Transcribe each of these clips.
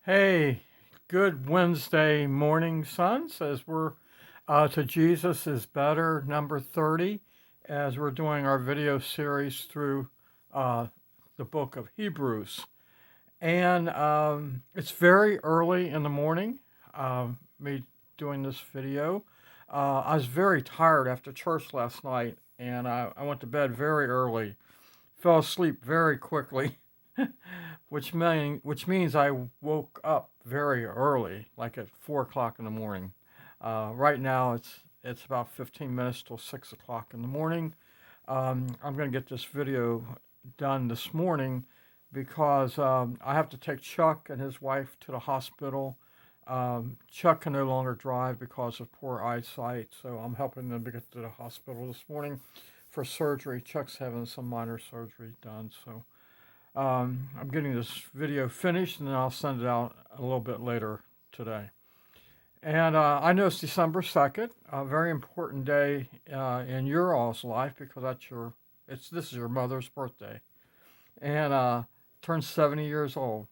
Hey, good Wednesday morning, sons, as we're to Jesus is Better, number 30, as we're doing our video series through uh, the book of Hebrews. And it's very early in the morning, me doing this video. I was very tired after church last night, and I went to bed very early, fell asleep very quickly. Which means I woke up very early, like at 4 o'clock in the morning. Right now it's about 15 minutes till 6 o'clock in the morning. I'm going to get this video done this morning because I have to take Chuck and his wife to the hospital. Chuck can no longer drive because of poor eyesight, so I'm helping them to get to the hospital this morning for surgery. Chuck's having some minor surgery done, so I'm getting this video finished and then I'll send it out a little bit later today. And I know it's December 2nd, a very important day in your all's life because this is your mother's birthday. And turns 70 years old.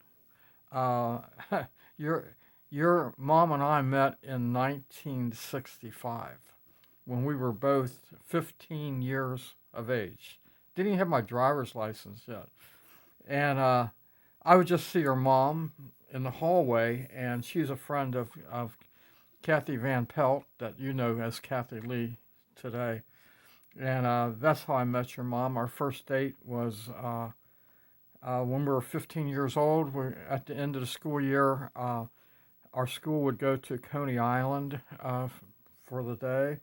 Uh, your, your mom and I met in 1965 when we were both 15 years of age. Didn't even have my driver's license yet. And I would just see her mom in the hallway, and she's a friend of Kathy Van Pelt, that you know as Kathy Lee today. And that's how I met your mom. Our first date was when we were 15 years old. At the end of the school year, our school would go to Coney Island for the day.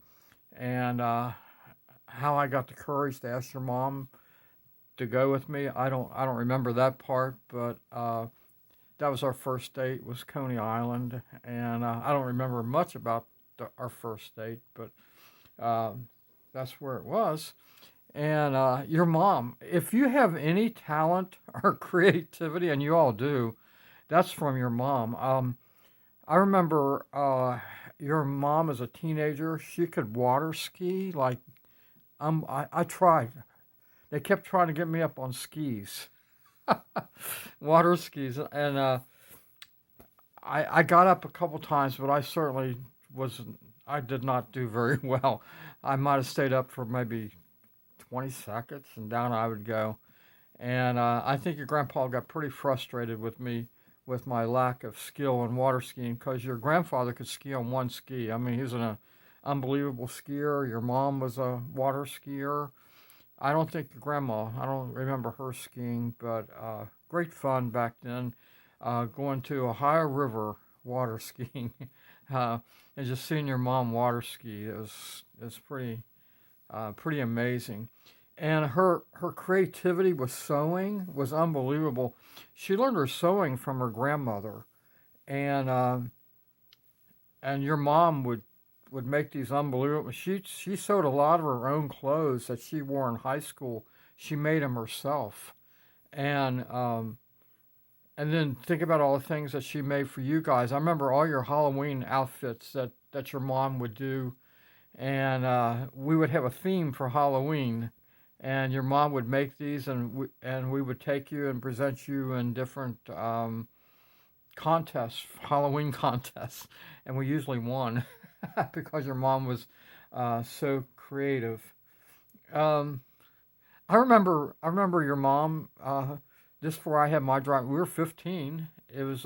And how I got the courage to ask your mom to go with me. I don't remember that part, but that was our first date, was Coney Island, and I don't remember much about our first date, but uh, that's where it was. And your mom, if you have any talent or creativity, and you all do, that's from your mom. I remember your mom as a teenager, she could water ski like I tried. They kept trying to get me up on skis, water skis, and I got up a couple times, but I certainly wasn't. I did not do very well. I might have stayed up for maybe 20 seconds, and down I would go. And I think your grandpa got pretty frustrated with me with my lack of skill in water skiing because your grandfather could ski on one ski. I mean, he was an unbelievable skier. Your mom was a water skier. I don't think your grandma, I don't remember her skiing, but great fun back then. Going to Ohio River water skiing uh, and just seeing your mom water ski is pretty amazing. And her creativity with sewing was unbelievable. She learned her sewing from her grandmother, and and your mom would make these unbelievable. She sewed a lot of her own clothes that she wore in high school. She made them herself, and and then think about all the things that she made for you guys. I remember all your Halloween outfits that your mom would do, and we would have a theme for Halloween, and your mom would make these, and we would take you and present you in different contests, Halloween contests, and we usually won because your mom was so creative. Um, I remember your mom. Just before I had my drive, we were 15. It was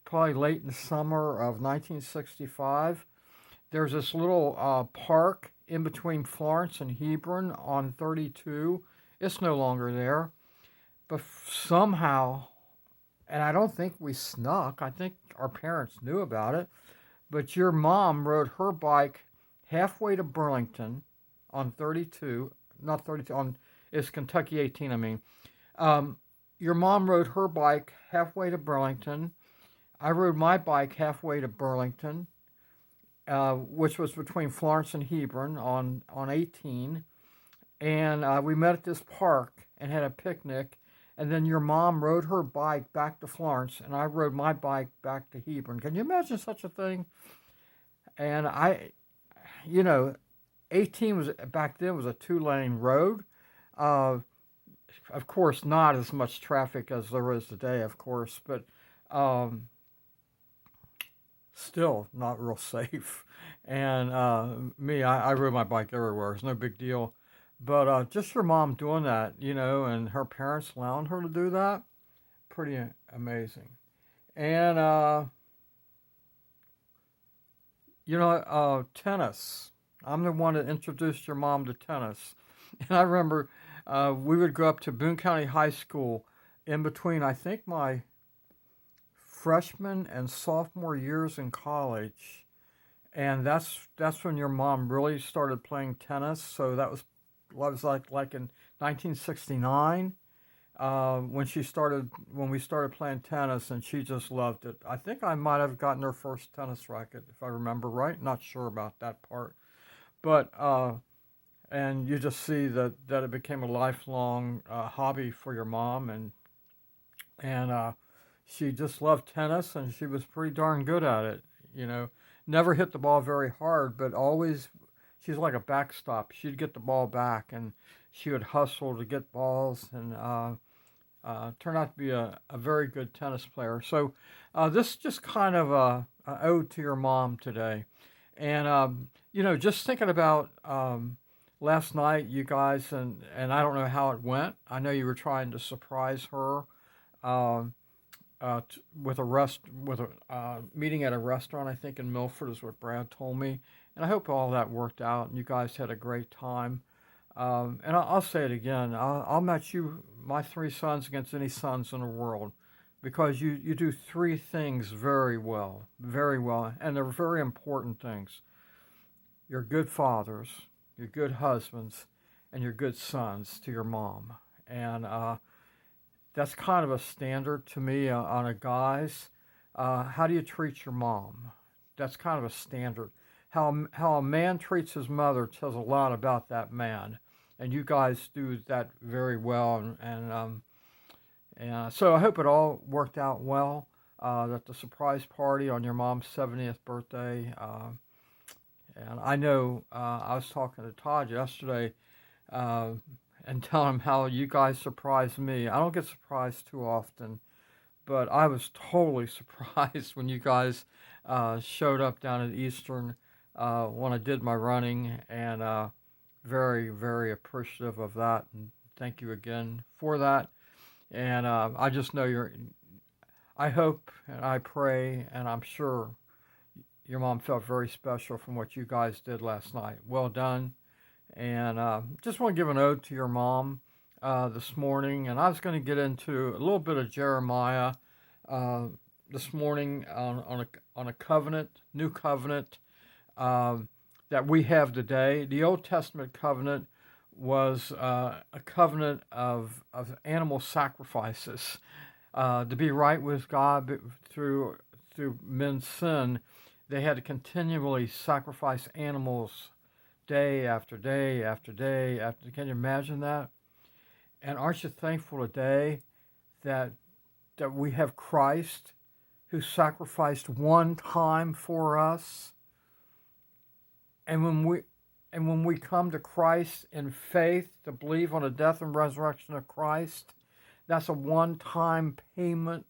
probably late in the summer of 1965. There's this little park in between Florence and Hebron on 32. It's no longer there, but somehow, and I don't think we snuck. I think our parents knew about it. But your mom rode her bike halfway to Burlington on 32, not 32, on it's Kentucky 18, I mean. Um, your mom rode her bike halfway to Burlington. I rode my bike halfway to Burlington, which was between Florence and Hebron on 18. And we met at this park and had a picnic. And then your mom rode her bike back to Florence, and I rode my bike back to Hebron. Can you imagine such a thing? And you know, 18 was back then was a two-lane road. Uh, of course, not as much traffic as there is today, of course, but um, still not real safe. And I rode my bike everywhere. It's no big deal. But just your mom doing that, and her parents allowing her to do that, pretty amazing. And, tennis. I'm the one that introduced your mom to tennis. And I remember we would go up to Boone County High School in between, I think, my freshman and sophomore years in college. And that's when your mom really started playing tennis. So that was like in 1969 when we started playing tennis, and she just loved it. I think I might have gotten her first tennis racket, if I remember right. Not sure about that part, but and you just see that it became a lifelong hobby for your mom, and she just loved tennis, and she was pretty darn good at it. You know, never hit the ball very hard, but always she's like a backstop. She'd get the ball back, and she would hustle to get balls, and turned out to be a very good tennis player. So this is just kind of a ode to your mom today. And, just thinking about last night, you guys, and I don't know how it went. I know you were trying to surprise her um, with with a meeting at a restaurant, I think in Milford is what Brad told me. And I hope all that worked out and you guys had a great time. And I'll say it again. I'll match my three sons against any sons in the world because you do three things very well, and they're very important things. You're good fathers, you're good husbands, and you're good sons to your mom. And that's kind of a standard to me on a guy's. How do you treat your mom? That's kind of a standard. How a man treats his mother tells a lot about that man, and you guys do that very well. And so I hope it all worked out well. That the surprise party on your mom's 70th birthday. And I know I was talking to Todd yesterday uh, and telling him how you guys surprised me. I don't get surprised too often, but I was totally surprised when you guys showed up down at Eastern when I did my running, and very, very appreciative of that. And thank you again for that. And I just know I hope and I pray, and I'm sure your mom felt very special from what you guys did last night. Well done. And just want to give an ode to your mom this morning. And I was going to get into a little bit of Jeremiah uh, this morning on a covenant, new covenant that we have today. The Old Testament covenant was a covenant of animal sacrifices. To be right with God through men's sin, they had to continually sacrifice animals day after day after day after. Can you imagine that? And aren't you thankful today that we have Christ who sacrificed one time for us? And when we come to Christ in faith to believe on the death and resurrection of Christ, that's a one-time payment.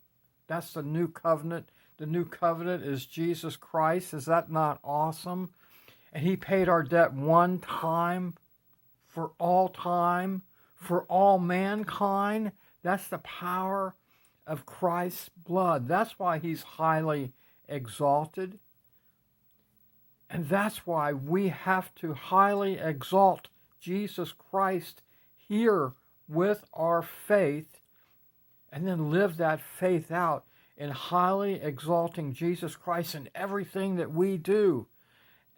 That's the new covenant. The new covenant is Jesus Christ. Is that not awesome? And he paid our debt one time, for all mankind. That's the power of Christ's blood. That's why he's highly exalted. And that's why we have to highly exalt Jesus Christ here with our faith, and then live that faith out in highly exalting Jesus Christ in everything that we do.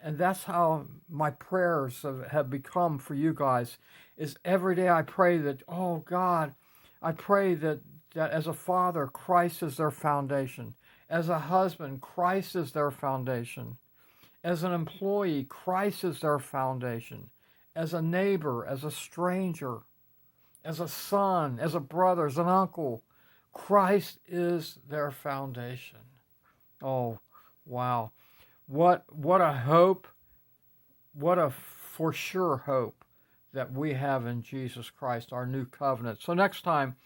And that's how my prayers have become for you guys, is every day I pray that, oh God, I pray that as a father, Christ is their foundation. As a husband, Christ is their foundation. As an employee, Christ is their foundation. As a neighbor, as a stranger, as a son, as a brother, as an uncle, Christ is their foundation. Oh, wow. What a hope, what a for sure hope that we have in Jesus Christ, our new covenant. So next time,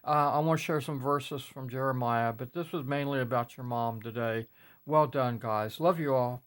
I want to share some verses from Jeremiah, but this was mainly about your mom today. Well done, guys. Love you all.